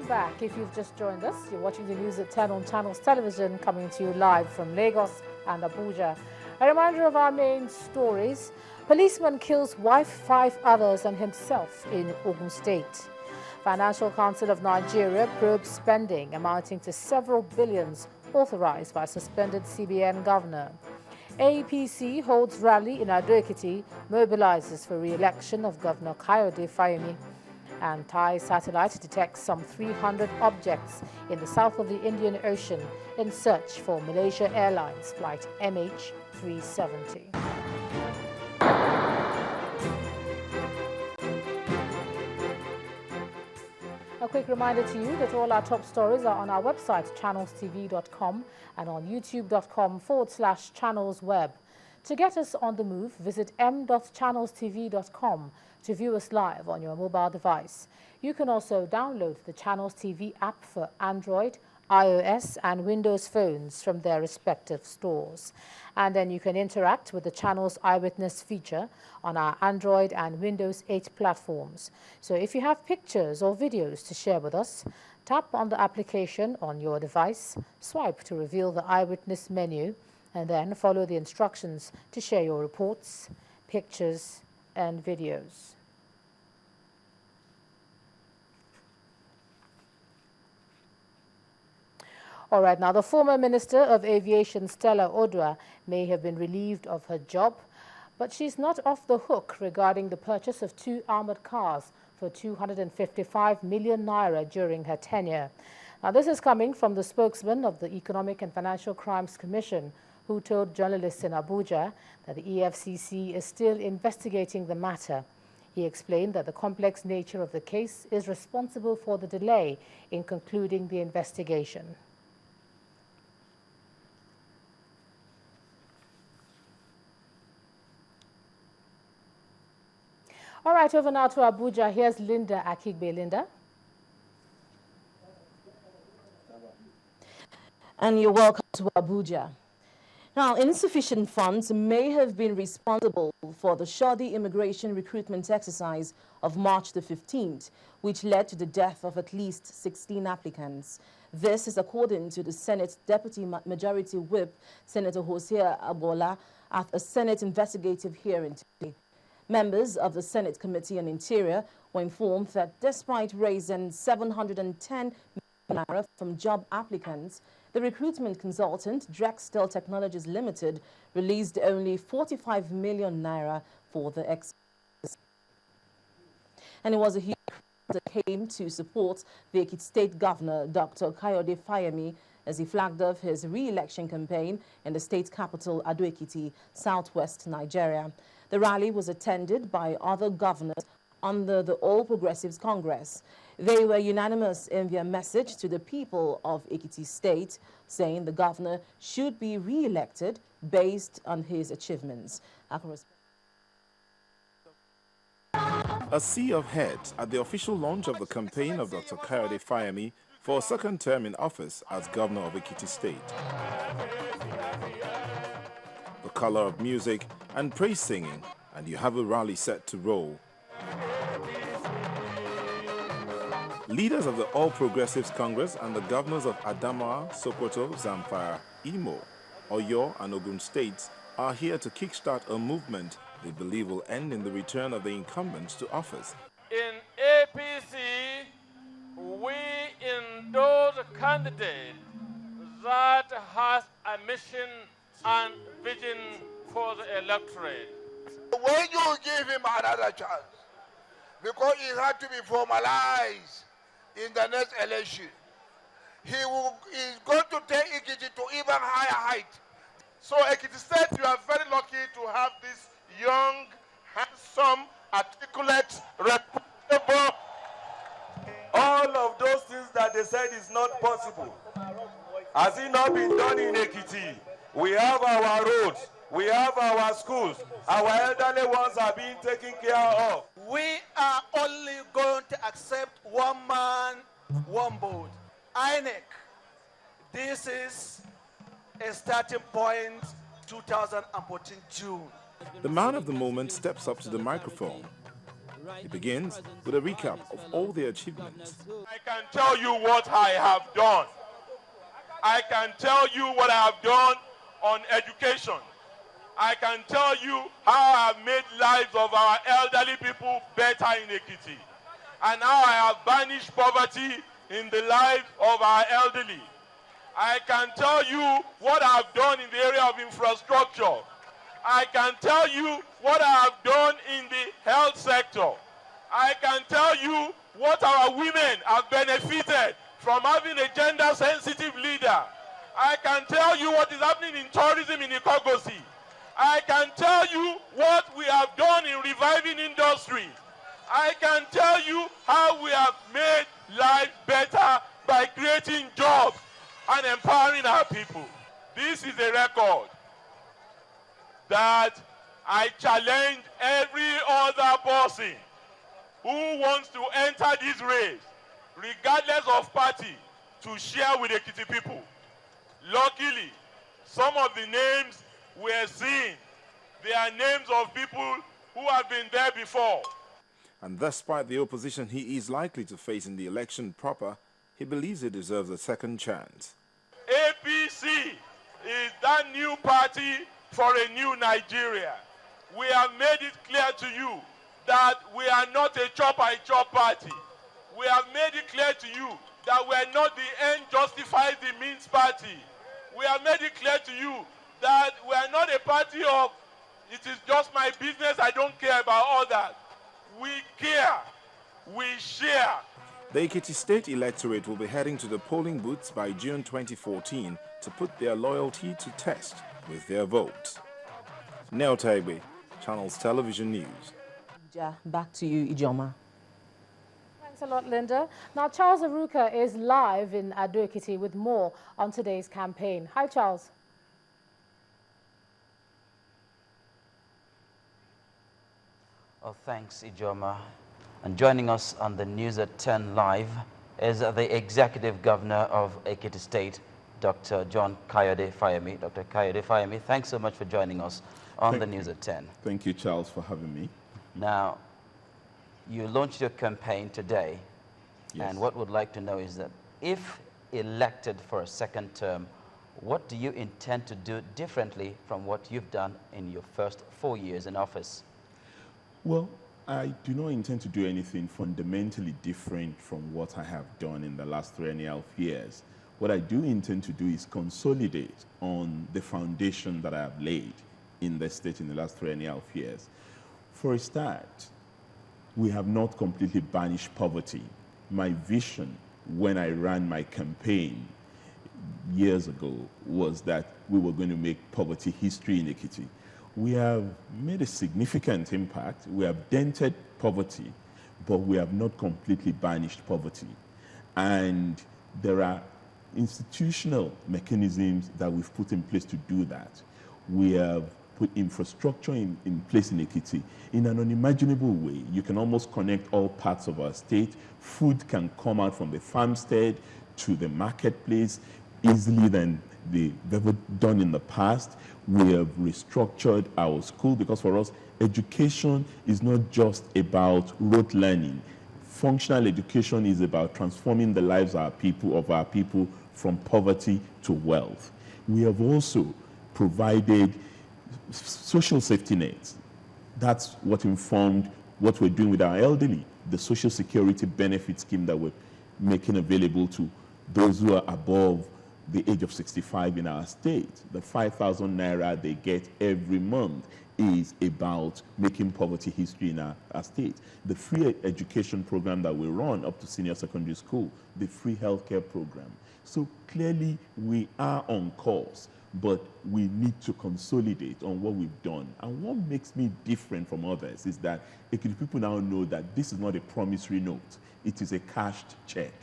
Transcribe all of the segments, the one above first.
back. If you've just joined us, you're watching the news at 10 on Channels Television, coming to you live from Lagos and Abuja. A reminder of our main stories. Policeman kills wife, 5 others and himself in Ogun State. Financial Council of Nigeria probes spending amounting to several billions authorized by suspended CBN governor. APC holds rally in Ado-Ekiti, mobilizes for re-election of Governor Fayemi. And Thai satellite detects some 300 objects in the south of the Indian Ocean in search for Malaysia Airlines flight MH370. A quick reminder to you that all our top stories are on our website, ChannelsTV.com, and on YouTube.com/channelsweb. To get us on the move, visit m.channelstv.com to view us live on your mobile device. You can also download the Channels TV app for Android, iOS and Windows phones from their respective stores. And then you can interact with the Channels Eyewitness feature on our Android and Windows 8 platforms. So if you have pictures or videos to share with us, tap on the application on your device, swipe to reveal the Eyewitness menu, and then follow the instructions to share your reports, pictures, and videos. All right, now the former Minister of Aviation, Stella Oduah, may have been relieved of her job, but she's not off the hook regarding the purchase of 2 armored cars for 255 million naira during her tenure. Now, this is coming from the spokesman of the Economic and Financial Crimes Commission, who told journalists in Abuja that the EFCC is still investigating the matter. He explained that the complex nature of the case is responsible for the delay in concluding the investigation. All right, over now to Abuja. Here's Linda Akigbe. Linda. And you're welcome to Abuja. Now, insufficient funds may have been responsible for the shoddy immigration recruitment exercise of March the 15th, which led to the death of at least 16 applicants. This is according to the Senate Deputy Majority Whip, Senator Hosea Abola, at a Senate investigative hearing today. Members of the Senate Committee on Interior were informed that despite raising 710 million naira from job applicants, the recruitment consultant, Drextel Technologies Limited, released only 45 million naira for the exercise. And it was a huge crowd that came to support the Ekiti State Governor, Dr. Fayemi, as he flagged off his re-election campaign in the state capital, Ado-Ekiti, southwest Nigeria. The rally was attended by other governors under the All Progressives Congress. They were unanimous in their message to the people of Ekiti State, saying the governor should be re-elected based on his achievements. A sea of heads at the official launch of the campaign of Dr. Fayemi for a second term in office as governor of Ekiti State. The color of music and praise singing, and you have a rally set to roll. Leaders of the All Progressives Congress and the governors of Adamawa, Sokoto, Zamfara, Imo, Oyo and Ogun states are here to kickstart a movement they believe will end in the return of the incumbents to office. In APC, we endorse a candidate that has a mission and vision for the electorate. When you give him another chance, because it had to be formalized in the next election, he's going to take Ekiti to even higher height. So Ekiti State, you are very lucky to have this young, handsome, articulate, reputable. All of those things that they said is not possible. Has it not been done in Ekiti? We have our roads, we have our schools, our elderly ones are being taken care of. We are only going to accept one man, one vote. INEC, this is a starting point, 2014 June. The man of the moment steps up to the microphone. He begins with a recap of all their achievements. I can tell you what I have done. I can tell you what I have done on education. I can tell you how I have made lives of our elderly people better in Ekiti, and how I have banished poverty in the lives of our elderly. I can tell you what I have done in the area of infrastructure. I can tell you what I have done in the health sector. I can tell you what our women have benefited from having a gender-sensitive leader. I can tell you what is happening in tourism in Ikogosi. I can tell you what we have done in reviving industry. I can tell you how we have made life better by creating jobs and empowering our people. This is a record that I challenge every other person who wants to enter this race, regardless of party, to share with the Ekiti people. Luckily, some of the names we're seeing, they are names of people who have been there before. And despite the opposition he is likely to face in the election proper, he believes he deserves a second chance. APC is that new party for a new Nigeria. We have made it clear to you that we are not a chop-I-chop party. We have made it clear to you that we are not the end justifies the means party. We have made it clear to you that we are not a party of, it is just my business, I don't care about others. We care, we share. The Ekiti State electorate will be heading to the polling booths by June 2014 to put their loyalty to test with their votes. Neo Taigbe, Channels Television News. Back to you, Ijoma. Thanks a lot, Linda. Now, Charles Aruka is live in Ado-Ekiti with more on today's campaign. Hi, Charles. Oh, thanks, Ijoma. And joining us on the News at 10 Live is the Executive Governor of Ekiti State, Dr. John Kayode Fayemi. Dr. Kayode Fayemi, thanks so much for joining us on the News at 10. Thank you, Charles, for having me. Now, you launched your campaign today, Yes. and what we'd like to know is that if elected for a second term, what do you intend to do differently from what you've done in your first 4 years in office? Well, I do not intend to do anything fundamentally different from what I have done in the last 3.5 years. What I do intend to do is consolidate on the foundation that I have laid in the state in the last 3.5 years. For a start, we have not completely banished poverty. My vision when I ran my campaign years ago was that we were going to make poverty history in Ekiti. We have made a significant impact. We have dented poverty, but we have not completely banished poverty. And there are institutional mechanisms that we've put in place to do that. We have put infrastructure in place in Ekiti in an unimaginable way. You can almost connect all parts of our state. Food can come out from the farmstead to the marketplace easily than they've ever done in the past. We have restructured our school because for us, education is not just about rote learning. Functional education is about transforming the lives of our people from poverty to wealth. We have also provided social safety nets. That's what informed what we're doing with our elderly, the social security benefit scheme that we're making available to those who are above the age of 65 in our state. The 5,000 naira they get every month is about making poverty history in our state. The free education program that we run up to senior secondary school, the free healthcare program. So clearly we are on course, but we need to consolidate on what we've done. And what makes me different from others is that Ekiti people now know that this is not a promissory note. It is a cashed check.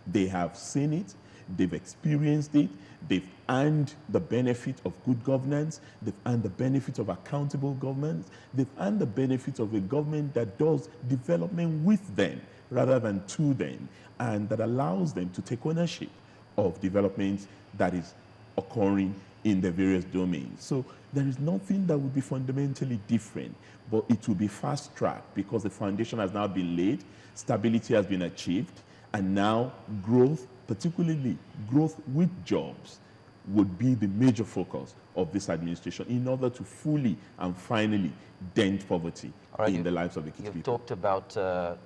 They have seen it. They've experienced it. They've earned the benefit of good governance. They've earned the benefit of accountable governance. They've earned the benefit of a government that does development with them rather than to them, and that allows them to take ownership of development that is occurring in the various domains. So there is nothing that would be fundamentally different, but it will be fast-tracked because the foundation has now been laid, stability has been achieved, and now growth, particularly growth with jobs, would be the major focus of this administration in order to fully and finally dent poverty in the lives of the Ekiti people. You've talked about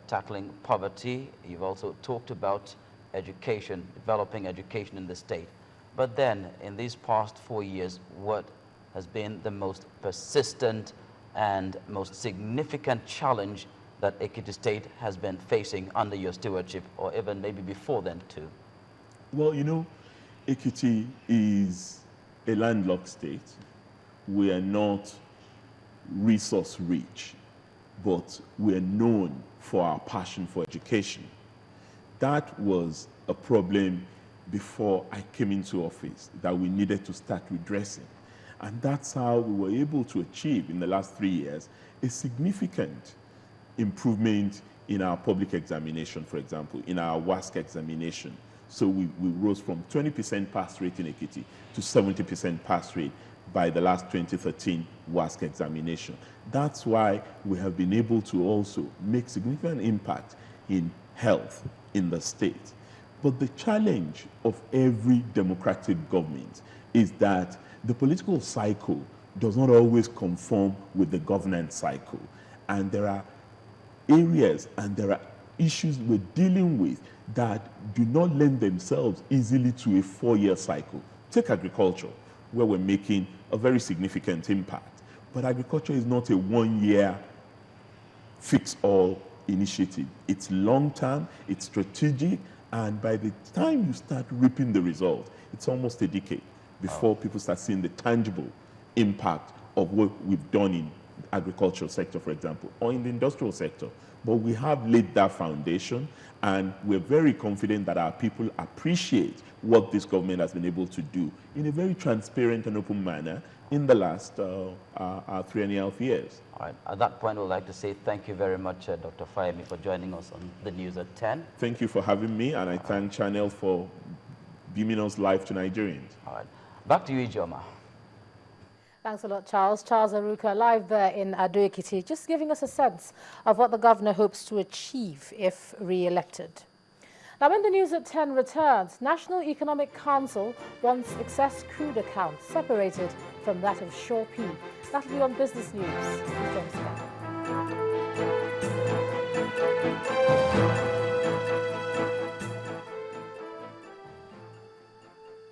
tackling poverty. You've also talked about education, developing education in the state. But then, in these past 4 years, what has been the most persistent and most significant challenge that Ekiti State has been facing under your stewardship, or even maybe before then too? Well, you know, Ekiti is a landlocked state. We are not resource rich, but we are known for our passion for education. That was a problem before I came into office that we needed to start redressing. And that's how we were able to achieve in the last 3 years a significant improvement in our public examination, for example, in our WASC examination. So we rose from 20% pass rate in Ekiti to 70% pass rate by the last 2013 WASC examination. That's why we have been able to also make significant impact in health in the state. But the challenge of every democratic government is that the political cycle does not always conform with the governance cycle. And there are areas and there are issues we're dealing with that do not lend themselves easily to a 4-year cycle. Take agriculture, where we're making a very significant impact. But agriculture is not a 1-year fix-all initiative. It's long-term, it's strategic, and by the time you start reaping the result, it's almost a decade before people start seeing the tangible impact of what we've done in the agricultural sector, for example, or in the industrial sector. But we have laid that foundation, and we're very confident that our people appreciate what this government has been able to do in a very transparent and open manner in the last 3.5 years. All right. At that point, we'd like to say thank you very much, Dr. Fayemi, for joining us on the news at 10. Thank you for having me, and I thank Channel for beaming us live to Nigerians. All right. Back to you, Ijoma. Thanks a lot, Charles. Charles Aruka, live there in Ado-Ekiti, just giving us a sense of what the governor hopes to achieve if re-elected. Now, when the news at 10 returns, National Economic Council wants excess crude accounts separated from that of Shaw P. That'll be on Business News. Please join us again.